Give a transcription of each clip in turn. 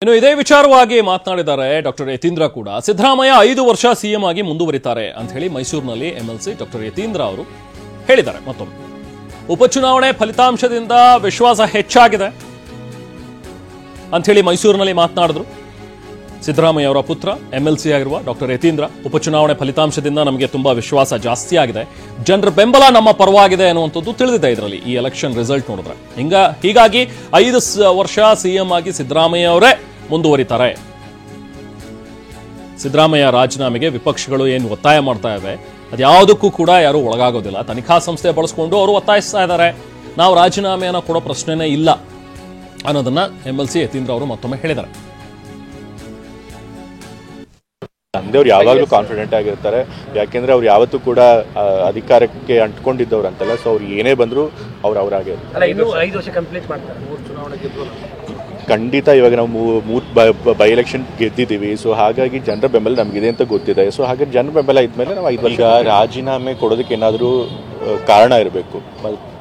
ಇನ್ನು ಇದೇ ವಿಚಾರವಾಗಿ ಮಾತನಾಡಿದ್ದಾರೆ ಡಾಕ್ಟರ್ ಯತೀಂದ್ರ ಕೂಡ. ಸಿದ್ದರಾಮಯ್ಯ 5 ವರ್ಷ ಸಿಎಂ ಆಗಿ ಮುಂದುವರಿತಾರೆ ಅಂತ ಹೇಳಿ ಮೈಸೂರಿನಲ್ಲಿ ಎಂಎಲ್ಸಿ ಡಾಕ್ಟರ್ ಯತೀಂದ್ರ ಅವರು ಹೇಳಿದ್ದಾರೆ. ಮತ್ತೊಮ್ಮೆ ಉಪಚುನಾವಣೆ ಫಲಿತಾಂಶದಿಂದ ವಿಶ್ವಾಸ ಹೆಚ್ಚಾಗಿದೆ ಅಂತ ಹೇಳಿ ಮೈಸೂರಿನಲ್ಲಿ ಮಾತನಾಡಿದ್ರು. ಸಿದ್ದರಾಮಯ್ಯ ಅವರ ಪುತ್ರ ಎಂಎಲ್ಸಿ ಆಗಿರುವ ಡಾಕ್ಟರ್ ಯತೀಂದ್ರ, ಉಪಚುನಾವಣೆ ಫಲಿತಾಂಶದಿಂದ ನಮಗೆ ತುಂಬಾ ವಿಶ್ವಾಸ ಜಾಸ್ತಿ ಆಗಿದೆ, ಜನರ ಬೆಂಬಲ ನಮ್ಮ ಪರವಾಗಿದೆ ಅನ್ನುವಂಥದ್ದು ತಿಳಿದಿದೆ ಇದರಲ್ಲಿ, ಈ ಎಲೆಕ್ಷನ್ ರಿಸಲ್ಟ್ ನೋಡಿದ್ರೆ. ಹೀಗಾಗಿ 5 ವರ್ಷ ಸಿಎಂ ಆಗಿ ಸಿದ್ದರಾಮಯ್ಯ ಅವರೇ ಮುಂದುವರಿತಾರೆ. ಸಿದ್ದರಾಮಯ್ಯ ರಾಜೀನಾಮೆಗೆ ವಿಪಕ್ಷಗಳು ಏನು ಒತ್ತಾಯ ಮಾಡ್ತಾ ಇವೆ ಅದ್ಯಾವುದಕ್ಕೂ ಕೂಡ ಯಾರು ಒಳಗಾಗೋದಿಲ್ಲ. ತನಿಖಾ ಸಂಸ್ಥೆ ಬಳಸ್ಕೊಂಡು ಅವರು ಒತ್ತಾಯಿಸ್ತಾ ಇದ್ದಾರೆ. ನಾವು ರಾಜೀನಾಮೆಯನ್ನು ಕೊಡೋ ಪ್ರಶ್ನೆನೇ ಇಲ್ಲ ಅನ್ನೋದನ್ನ ಎಂಎಲ್ಸಿ ಯತೀಂದ್ರ ಅವರು ಮತ್ತೊಮ್ಮೆ ಹೇಳಿದ್ದಾರೆ. ತಂದೆಯವರು ಯಾವಾಗಲೂ ಕಾನ್ಫಿಡೆಂಟ್ ಆಗಿರ್ತಾರೆ, ಯಾಕೆಂದ್ರೆ ಅವ್ರು ಯಾವತ್ತೂ ಕೂಡ ಅಧಿಕಾರಕ್ಕೆ ಅಂಟ್ಕೊಂಡಿದ್ದವ್ರು ಅಂತಲ್ಲ. ಸೊ ಅವ್ರು ಏನೇ ಬಂದ್ರು ಅವ್ರಾಗೆ ಖಂಡಿತ. ಇವಾಗ ನಾವು 3 ಬೈ ಎಲೆಕ್ಷನ್ ಗೆದ್ದಿದ್ದೀವಿ. ಸೊ ಹಾಗಾಗಿ ಜನರ ಬೆಂಬಲ ನಮಗಿದೆ ಅಂತ ಗೊತ್ತಿದೆ. ಸೊ ಹಾಗಾಗಿ ಜನರ ಬೆಂಬಲ ಇದ್ಮೇಲೆ ನಾವು 5 ವರ್ಷ ರಾಜೀನಾಮೆ ಕೊಡೋದಕ್ಕೆ ಏನಾದರೂ ಕಾರಣ ಇರಬೇಕು.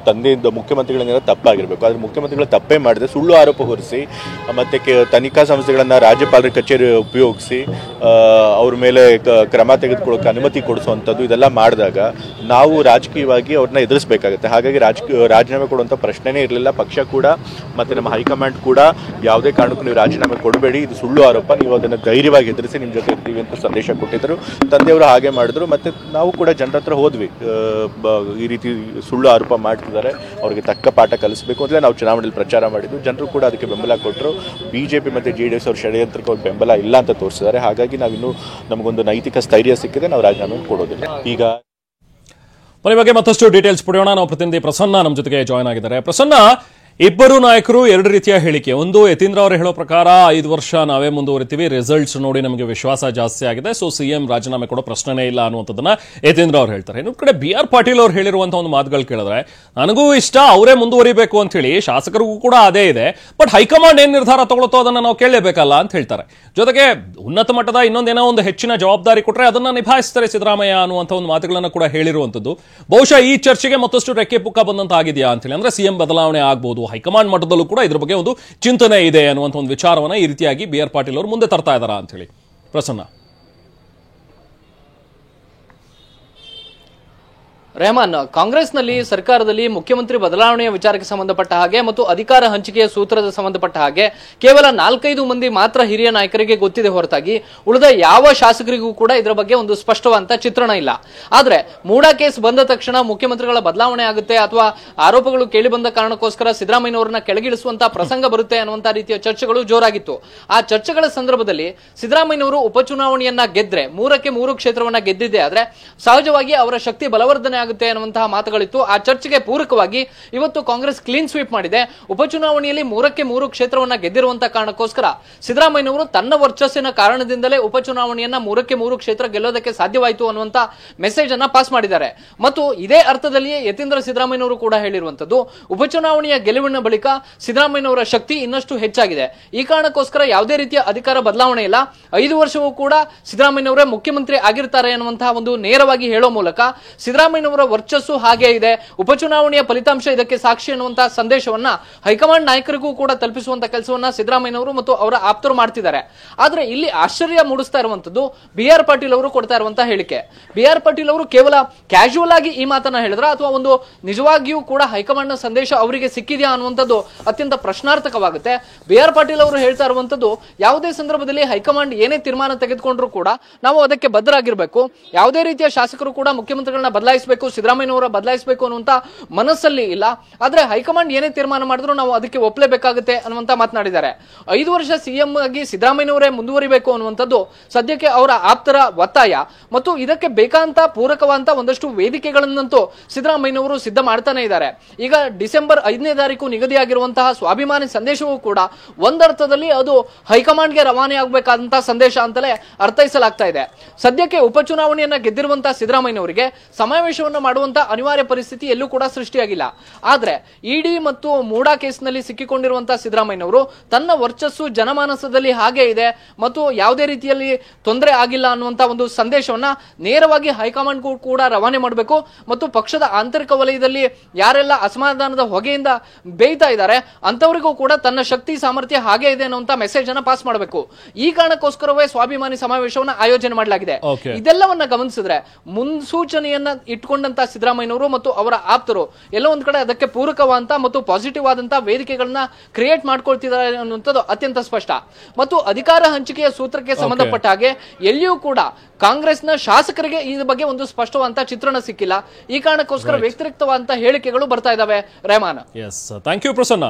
ತಂದೆಯಿಂದ ಮುಖ್ಯಮಂತ್ರಿಗಳಿಂದ ತಪ್ಪಾಗಿರಬೇಕು. ಆದರೆ ಮುಖ್ಯಮಂತ್ರಿಗಳು ತಪ್ಪೇ ಮಾಡಿದೆ, ಸುಳ್ಳು ಆರೋಪ ಹೊರಿಸಿ ಮತ್ತೆ ತನಿಖಾ ಸಂಸ್ಥೆಗಳನ್ನು ರಾಜ್ಯಪಾಲರ ಕಚೇರಿ ಉಪಯೋಗಿಸಿ ಅವ್ರ ಮೇಲೆ ಕ್ರಮ ತೆಗೆದುಕೊಳ್ಳೋಕೆ ಅನುಮತಿ ಕೊಡಿಸುವಂಥದ್ದು ಇದೆಲ್ಲ ಮಾಡಿದಾಗ ನಾವು ರಾಜಕೀಯವಾಗಿ ಅವ್ರನ್ನ ಎದುರಿಸಬೇಕಾಗುತ್ತೆ. ಹಾಗಾಗಿ ರಾಜೀನಾಮೆ ಕೊಡುವಂಥ ಪ್ರಶ್ನೆನೇ ಇರಲಿಲ್ಲ. ಪಕ್ಷ ಕೂಡ ಮತ್ತು ನಮ್ಮ ಹೈಕಮಾಂಡ್ ಕೂಡ ಯಾವುದೇ ಕಾರಣಕ್ಕೂ ನೀವು ರಾಜೀನಾಮೆ ಕೊಡಬೇಡಿ, ಇದು ಸುಳ್ಳು ಆರೋಪ, ನೀವು ಅದನ್ನು ಧೈರ್ಯವಾಗಿ ಎದುರಿಸಿ ನಿಮ್ಮ ಜೊತೆ ಇರ್ತೀವಿ ಅಂತ ಸಂದೇಶ ಕೊಟ್ಟಿದ್ದರು. ತಂದೆಯವರು ಹಾಗೆ ಮಾಡಿದ್ರು. ಮತ್ತು ನಾವು ಕೂಡ ಜನರ ಹತ್ರ ಹೋದ್ವಿ, ಈ ರೀತಿ ಸುಳ್ಳು ಆರೋಪ ಮಾಡ್ತಿದ್ದಾರೆ, ಅವರಿಗೆ ತಕ್ಕ ಪಾಠ ಕಲಿಸಬೇಕು ಅಂತಲೇ ನಾವು ಚುನಾವಣೆಯಲ್ಲಿ ಪ್ರಚಾರ ಮಾಡಿದ್ದು. ಜನರು ಕೂಡ ಅದಕ್ಕೆ ಬೆಂಬಲ ಕೊಟ್ಟರು. ಬಿಜೆಪಿ ಮತ್ತು JDS ಅವ್ರ ಷಡ್ಯಂತ್ರಕ್ಕೆ ಅವ್ರ ಬೆಂಬಲ ಇಲ್ಲ ಅಂತ ತೋರಿಸಿದ್ದಾರೆ. ಹಾಗಾಗಿ ನಾವಿನ್ನೂ ನಮಗೊಂದು ನೈತಿಕ ಸ್ಥೈರ್ಯ ಸಿಕ್ಕಿದೆ, ನಾವು ರಾಜೀನಾಮೆ ಕೊಡೋದಿಲ್ಲ. ಈಗ ಈ ಬಗ್ಗೆ ಮತ್ತಷ್ಟು ಡೀಟೇಲ್ಸ್ ಪಡೆಯೋಣ. ನಾವು ಪ್ರತಿನಿಧಿ ಪ್ರಸನ್ನ ನಮ್ಮ ಜೊತೆಗೆ ಜಾಯ್ನ್ ಆಗಿದ್ದಾರೆ. ಪ್ರಸನ್ನ, ಇಬ್ಬರು ನಾಯಕರು 2 ರೀತಿಯ ಹೇಳಿಕೆ. ಒಂದು, ಯತೀಂದ್ರ ಅವರು ಹೇಳೋ ಪ್ರಕಾರ 5 ವರ್ಷ ನಾವೇ ಮುಂದುವರಿತೀವಿ, ರಿಸಲ್ಟ್ಸ್ ನೋಡಿ ನಮಗೆ ವಿಶ್ವಾಸ ಜಾಸ್ತಿ ಆಗಿದೆ, ಸೊ ಸಿಎಂ ರಾಜೀನಾಮೆ ಕೊಡೋ ಪ್ರಶ್ನೆನೇ ಇಲ್ಲ ಅನ್ನುವಂಥದ್ದನ್ನ ಯತೀಂದ್ರ ಅವರು ಹೇಳ್ತಾರೆ. ಇನ್ನೊಂದು ಕಡೆ BR ಪಾಟೀಲ್ ಅವರು ಹೇಳಿರುವಂತಹ ಒಂದು ಮಾತುಗಳು ಕೇಳಿದ್ರೆ ನನಗೂ ಇಷ್ಟ, ಅವರೇ ಮುಂದುವರಿಬೇಕು ಅಂತ ಹೇಳಿ, ಶಾಸಕರಿಗೂ ಕೂಡ ಅದೇ ಇದೆ, ಬಟ್ ಹೈಕಮಾಂಡ್ ಏನ್ ನಿರ್ಧಾರ ತಗೊಳ್ತೋ ಅದನ್ನ ನಾವು ಕೇಳಲೇಬೇಕಲ್ಲ ಅಂತ ಹೇಳ್ತಾರೆ. ಜೊತೆಗೆ ಉನ್ನತ ಮಟ್ಟದ ಇನ್ನೊಂದೇನೋ ಒಂದು ಹೆಚ್ಚಿನ ಜವಾಬ್ದಾರಿ ಕೊಟ್ಟರೆ ಅದನ್ನ ನಿಭಾಯಿಸ್ತಾರೆ ಸಿದ್ದರಾಮಯ್ಯ ಅನ್ನುವಂಥ ಒಂದು ಮಾತುಗಳನ್ನ ಕೂಡ ಹೇಳಿರುವಂಥದ್ದು. ಬಹುಶಃ ಈ ಚರ್ಚೆಗೆ ಮತ್ತಷ್ಟು ರೆಕ್ಕೆ ಪುಕ್ಕ ಬಂದಂತ ಆಗಿದೆಯಾ ಅಂತ ಹೇಳಿ, ಅಂದ್ರೆ ಸಿಎಂ ಬದಲಾವಣೆ ಆಗಬಹುದು, ಹೈಕಮಾಂಡ್ ಮಟ್ಟದಲ್ಲೂ ಕೂಡ ಇದ್ರ ಬಗ್ಗೆ ಒಂದು ಚಿಂತನೆ ಇದೆ ಅನ್ನುವಂಥ ಒಂದು ವಿಚಾರವನ್ನ ಈ ರೀತಿಯಾಗಿ BR ಪಾಟೀಲ್ ಅವರು ಮುಂದೆ ತರ್ತಾ ಇದ್ದಾರಾ ಅಂತ ಹೇಳಿ. ಪ್ರಸನ್ನ. ರೆಹಮಾನ್, ಕಾಂಗ್ರೆಸ್ನಲ್ಲಿ ಸರ್ಕಾರದಲ್ಲಿ ಮುಖ್ಯಮಂತ್ರಿ ಬದಲಾವಣೆಯ ವಿಚಾರಕ್ಕೆ ಸಂಬಂಧಪಟ್ಟ ಹಾಗೆ ಮತ್ತು ಅಧಿಕಾರ ಹಂಚಿಕೆಯ ಸೂತ್ರದ ಸಂಬಂಧಪಟ್ಟ ಹಾಗೆ ಕೇವಲ 4-5 ಮಂದಿ ಮಾತ್ರ ಹಿರಿಯ ನಾಯಕರಿಗೆ ಗೊತ್ತಿದೆ ಹೊರತಾಗಿ ಉಳಿದ ಯಾವ ಶಾಸಕರಿಗೂ ಕೂಡ ಇದರ ಬಗ್ಗೆ ಒಂದು ಸ್ಪಷ್ಟವಾದ ಚಿತ್ರಣ ಇಲ್ಲ. ಆದ್ರೆ ಮೂಡಾ ಕೇಸ್ ಬಂದ ತಕ್ಷಣ ಮುಖ್ಯಮಂತ್ರಿಗಳ ಬದಲಾವಣೆ ಆಗುತ್ತೆ ಅಥವಾ ಆರೋಪಗಳು ಕೇಳಿ ಬಂದ ಕಾರಣಕ್ಕೋಸ್ಕರ ಸಿದ್ದರಾಮಯ್ಯನವರನ್ನ ಕೆಳಗಿಳಿಸುವಂತಹ ಪ್ರಸಂಗ ಬರುತ್ತೆ ಅನ್ನುವಂತಹ ರೀತಿಯ ಚರ್ಚೆಗಳು ಜೋರಾಗಿತ್ತು. ಆ ಚರ್ಚೆಗಳ ಸಂದರ್ಭದಲ್ಲಿ ಸಿದ್ದರಾಮಯ್ಯನವರು ಉಪಚುನಾವಣೆಯನ್ನ ಗೆದ್ರೆ 3ಕ್ಕೆ 3 ಕ್ಷೇತ್ರವನ್ನ ಗೆದ್ದಿದೆ ಆದ್ರೆ ಸಹಜವಾಗಿ ಅವರ ಶಕ್ತಿ ಬಲವರ್ಧನೆ ಆಗುತ್ತೆ ಅನ್ನುವಂತಹ ಮಾತುಗಳಿತ್ತು. ಆ ಚರ್ಚೆಗೆ ಪೂರಕವಾಗಿ ಇವತ್ತು ಕಾಂಗ್ರೆಸ್ ಕ್ಲೀನ್ ಸ್ವೀಪ್ ಮಾಡಿದೆ. ಉಪಚುನಾವಣೆಯಲ್ಲಿ 3ಕ್ಕೆ 3 ಕ್ಷೇತ್ರವನ್ನ ಗೆದ್ದಿರುವಂತಹ ಕಾರಣಕ್ಕೋಸ್ಕರ ಸಿದ್ದರಾಮಯ್ಯನವರು ತನ್ನ ವರ್ಚಸ್ಸಿನ ಕಾರಣದಿಂದಲೇ ಉಪಚುನಾವಣೆಯನ್ನ 3ಕ್ಕೆ 3 ಕ್ಷೇತ್ರ ಗೆಲ್ಲೋದಕ್ಕೆ ಸಾಧ್ಯವಾಯಿತು ಅನ್ನುವಂತ ಮೆಸೇಜ್ ಅನ್ನ ಪಾಸ್ ಮಾಡಿದ್ದಾರೆ. ಮತ್ತು ಇದೇ ಅರ್ಥದಲ್ಲಿಯೇ ಯತೀಂದ್ರ ಸಿದ್ದರಾಮಯ್ಯನವರು ಕೂಡ ಹೇಳಿರುವಂತದ್ದು, ಉಪಚುನಾವಣೆಯ ಗೆಲುವಿನ ಬಳಿಕ ಸಿದ್ದರಾಮಯ್ಯನವರ ಶಕ್ತಿ ಇನ್ನಷ್ಟು ಹೆಚ್ಚಾಗಿದೆ. ಈ ಕಾರಣಕ್ಕೋಸ್ಕರ ಯಾವುದೇ ರೀತಿಯ ಅಧಿಕಾರ ಬದಲಾವಣೆ ಇಲ್ಲ, 5 ವರ್ಷವೂ ಕೂಡ ಸಿದ್ದರಾಮಯ್ಯನವರೇ ಮುಖ್ಯಮಂತ್ರಿ ಆಗಿರ್ತಾರೆ ಅನ್ನುವಂತಹ ಒಂದು ನೇರವಾಗಿ ಹೇಳೋ ಮೂಲಕ ಸಿದ್ದರಾಮಯ್ಯನವರ ವರ್ಚಸ್ಸು ಹಾಗೆ ಇದೆ, ಉಪಚುನಾವಣೆಯ ಫಲಿತಾಂಶ ಇದಕ್ಕೆ ಸಾಕ್ಷಿ ಅನ್ನುವಂತಹ ಸಂದೇಶವನ್ನ ಹೈಕಮಾಂಡ್ ನಾಯಕರಿಗೂ ಕೂಡ ತಲುಪಿಸುವಂತಹ ಕೆಲಸವನ್ನ ಸಿದ್ದರಾಮಯ್ಯನವರು ಮತ್ತು ಅವರ ಆಪ್ತರು ಮಾಡ್ತಿದ್ದಾರೆ. ಆದ್ರೆ ಇಲ್ಲಿ ಆಶ್ಚರ್ಯ ಮೂಡಿಸ್ತಾ ಇರುವಂತದ್ದು BR ಪಾಟೀಲ್ ಅವರು ಕೊಡ್ತಾ ಇರುವಂತಹ ಹೇಳಿಕೆ. BR ಪಾಟೀಲ್ ಅವರು ಕೇವಲ ಕ್ಯಾಶುವಲ್ ಆಗಿ ಈ ಮಾತನ್ನ ಹೇಳಿದ್ರ ಅಥವಾ ಒಂದು ನಿಜವಾಗಿಯೂ ಕೂಡ ಹೈಕಮಾಂಡ್ ನ ಸಂದೇಶ ಅವರಿಗೆ ಸಿಕ್ಕಿದೆಯಾ ಅನ್ನುವಂಥದ್ದು ಅತ್ಯಂತ ಪ್ರಶ್ನಾರ್ಥಕವಾಗುತ್ತೆ. BR ಪಾಟೀಲ್ ಅವರು ಹೇಳ್ತಾ ಇರುವಂತದ್ದು, ಯಾವುದೇ ಸಂದರ್ಭದಲ್ಲಿ ಹೈಕಮಾಂಡ್ ಏನೇ ತೀರ್ಮಾನ ತೆಗೆದುಕೊಂಡ್ರು ಕೂಡ ನಾವು ಅದಕ್ಕೆ ಬದ್ಧರಾಗಿರ್ಬೇಕು, ಯಾವುದೇ ರೀತಿಯ ಶಾಸಕರು ಕೂಡ ಮುಖ್ಯಮಂತ್ರಿಗಳನ್ನ ಬದಲಾಯಿಸಬೇಕು, ಸಿದ್ದರಾಮಯ್ಯನವರ ಬದಲಾಯಿಸಬೇಕು ಅನ್ನುವಂತ ಮನಸ್ಸಲ್ಲಿ ಇಲ್ಲ. ಆದ್ರೆ ಹೈಕಮಾಂಡ್ ಏನೇ ತೀರ್ಮಾನ ಮಾಡಿದ್ರು ನಾವು ಅದಕ್ಕೆ ಒಪ್ಪಲೇಬೇಕಾಗುತ್ತೆ ಅನ್ನುವಂತ ಮಾತನಾಡಿದ್ದಾರೆ. 5 ವರ್ಷ ಸಿಎಂ ಆಗಿ ಸಿದ್ದರಾಮಯ್ಯನವರೇ ಮುಂದುವರಿಬೇಕು ಅನ್ನುವಂಥದ್ದು ಸದ್ಯಕ್ಕೆ ಅವರ ಆಪ್ತರ ಒತ್ತಾಯ ಮತ್ತು ಇದಕ್ಕೆ ಬೇಕಾದಂತ ಪೂರಕವಾದಂತ ಒಂದಷ್ಟು ವೇದಿಕೆಗಳನ್ನಂತೂ ಸಿದ್ದರಾಮಯ್ಯನವರು ಸಿದ್ಧ ಮಾಡ್ತಾನೆ ಇದ್ದಾರೆ. ಈಗ ಡಿಸೆಂಬರ್ 5ನೇ ತಾರೀಕು ನಿಗದಿಯಾಗಿರುವಂತಹ ಸ್ವಾಭಿಮಾನಿ ಸಂದೇಶವೂ ಕೂಡ ಒಂದರ್ಥದಲ್ಲಿ ಅದು ಹೈಕಮಾಂಡ್ಗೆ ರವಾನೆ ಆಗಬೇಕಾದಂತಹ ಸಂದೇಶ ಅಂತಲೇ ಅರ್ಥೈಸಲಾಗ್ತಾ ಇದೆ. ಸದ್ಯಕ್ಕೆ ಉಪಚುನಾವಣೆಯನ್ನ ಗೆದ್ದಿರುವಂತಹ ಸಿದ್ದರಾಮಯ್ಯನವರಿಗೆ ಸಮಾವೇಶವನ್ನು ಪ್ರಕರಣವನ್ನು ಮಾಡುವಂತ ಅನಿವಾರ್ಯ ಪರಿಸ್ಥಿತಿ ಎಲ್ಲೂ ಕೂಡ ಸೃಷ್ಟಿಯಾಗಿಲ್ಲ. ಆದ್ರೆ ಇಡಿ ಮತ್ತು ಮೂಡಾ ಕೇಸ್ನಲ್ಲಿ ಸಿಕ್ಕಿಕೊಂಡಿರುವಂತಹ ಸಿದ್ದರಾಮಯ್ಯನವರು ತನ್ನ ವರ್ಚಸ್ಸು ಜನಮಾನಸದಲ್ಲಿ ಹಾಗೆ ಇದೆ ಮತ್ತು ಯಾವುದೇ ರೀತಿಯಲ್ಲಿ ತೊಂದರೆ ಆಗಿಲ್ಲ ಅನ್ನುವಂತ ಒಂದು ಸಂದೇಶವನ್ನ ನೇರವಾಗಿ ಹೈಕಮಾಂಡ್ ಕೂಡ ರವಾನೆ ಮಾಡಬೇಕು ಮತ್ತು ಪಕ್ಷದ ಆಂತರಿಕ ವಲಯದಲ್ಲಿ ಯಾರೆಲ್ಲ ಅಸಮಾಧಾನದ ಹೊಗೆಯಿಂದ ಬೇಯ್ತಾ ಇದ್ದಾರೆ ಅಂತವರಿಗೂ ಕೂಡ ತನ್ನ ಶಕ್ತಿ ಸಾಮರ್ಥ್ಯ ಹಾಗೆ ಇದೆ ಅನ್ನುವಂತ ಮೆಸೇಜ್ ಅನ್ನ ಪಾಸ್ ಮಾಡಬೇಕು. ಈ ಕಾರಣಕ್ಕೋಸ್ಕರವೇ ಸ್ವಾಭಿಮಾನಿ ಸಮಾವೇಶವನ್ನ ಆಯೋಜನೆ ಮಾಡಲಾಗಿದೆ. ಇದೆಲ್ಲವನ್ನ ಗಮನಿಸಿದ್ರೆ ಮುನ್ಸೂಚನೆಯನ್ನ ಇಟ್ಕೊಂಡಂತ ಸಿದ್ದರಾಮಯ್ಯನವರು ಮತ್ತು ಅವರ ಆಪ್ತರು ಎಲ್ಲ ಒಂದ್ ಕಡೆ ಅದಕ್ಕೆ ಪೂರಕವಾದಂತ ಮತ್ತು ಪಾಸಿಟಿವ್ ಆದಂತ ವೇದಿಕೆಗಳನ್ನ ಕ್ರಿಯೇಟ್ ಮಾಡ್ಕೊಳ್ತಿದ್ದಾರೆ ಅನ್ನುವಂಥದ್ದು ಅತ್ಯಂತ ಸ್ಪಷ್ಟ. ಮತ್ತು ಅಧಿಕಾರ ಹಂಚಿಕೆಯ ಸೂತ್ರಕ್ಕೆ ಸಂಬಂಧಪಟ್ಟ ಹಾಗೆ ಎಲ್ಲಿಯೂ ಕೂಡ ಕಾಂಗ್ರೆಸ್ನ ಶಾಸಕರಿಗೆ ಈ ಬಗ್ಗೆ ಒಂದು ಸ್ಪಷ್ಟವಾದಂತ ಚಿತ್ರಣ ಸಿಕ್ಕಿಲ್ಲ. ಈ ಕಾರಣಕ್ಕೋಸ್ಕರ ವ್ಯತಿರಿಕ್ತವಾದಂತ ಹೇಳಿಕೆಗಳು ಬರ್ತಾ ಇದಾವೆ. ರೆಹಮಾನ್. Thank you Prasanna.